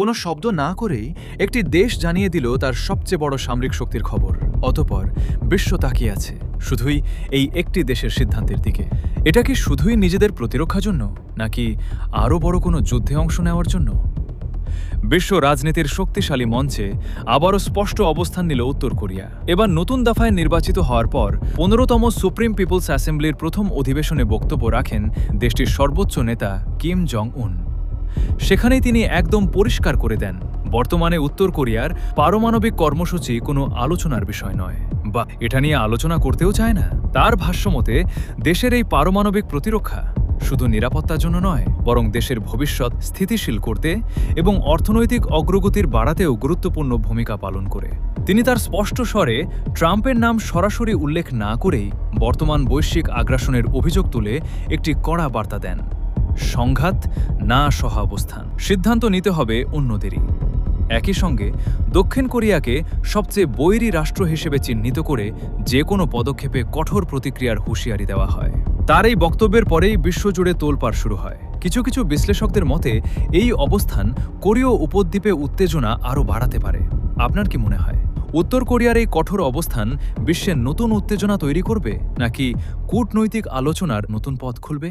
কোনো শব্দ না করেই একটি দেশ জানিয়ে দিল তার সবচেয়ে বড় সামরিক শক্তির খবর। অতঃপর বিশ্ব তাকিয়ে আছে শুধুই এই একটি দেশের সিদ্ধান্তের দিকে। এটা কি শুধুই নিজেদের প্রতিরক্ষার জন্য, নাকি আরও বড় কোনো যুদ্ধে অংশ নেওয়ার জন্য? বিশ্ব রাজনীতির শক্তিশালী মঞ্চে আবারও স্পষ্ট অবস্থান নিল উত্তর কোরিয়া। এবার নতুন দফায় নির্বাচিত হওয়ার পর 15তম সুপ্রিম পিপলস অ্যাসেম্বলির প্রথম অধিবেশনে বক্তব্য রাখেন দেশটির সর্বোচ্চ নেতা কিম জং উন। সেখানেই তিনি একদম পরিষ্কার করে দেন, বর্তমানে উত্তর কোরিয়ার পারমাণবিক কর্মসূচি কোনো আলোচনার বিষয় নয়, বা এটা নিয়ে আলোচনা করতেও চায় না। তার ভাষ্যমতে দেশের এই পারমাণবিক প্রতিরক্ষা শুধু নিরাপত্তার জন্য নয়, বরং দেশের ভবিষ্যৎ স্থিতিশীল করতে এবং অর্থনৈতিক অগ্রগতির বাড়াতেও গুরুত্বপূর্ণ ভূমিকা পালন করে। তিনি তার স্পষ্ট স্বরে ট্রাম্পের নাম সরাসরি উল্লেখ না করেই বর্তমান বৈশ্বিক আগ্রাসনের অভিযোগ তুলে একটি কড়া বার্তা দেন। সংঘাত না সহাবস্থান, সিদ্ধান্ত নিতে হবে অন্যদেরই। একই সঙ্গে দক্ষিণ কোরিয়াকে সবচেয়ে বৈরী রাষ্ট্র হিসেবে চিহ্নিত করে যে কোনো পদক্ষেপে কঠোর প্রতিক্রিয়ার হুঁশিয়ারি দেওয়া হয়। তার এই বক্তব্যের পরেই বিশ্বজুড়ে তোলপাড় শুরু হয়। কিছু কিছু বিশ্লেষকদের মতে এই অবস্থান কোরীয় উপদ্বীপে উত্তেজনা আরও বাড়াতে পারে। আপনার কি মনে হয়, উত্তর কোরিয়ার এই কঠোর অবস্থান বিশ্বের নতুন উত্তেজনা তৈরি করবে, নাকি কূটনৈতিক আলোচনার নতুন পথ খুলবে?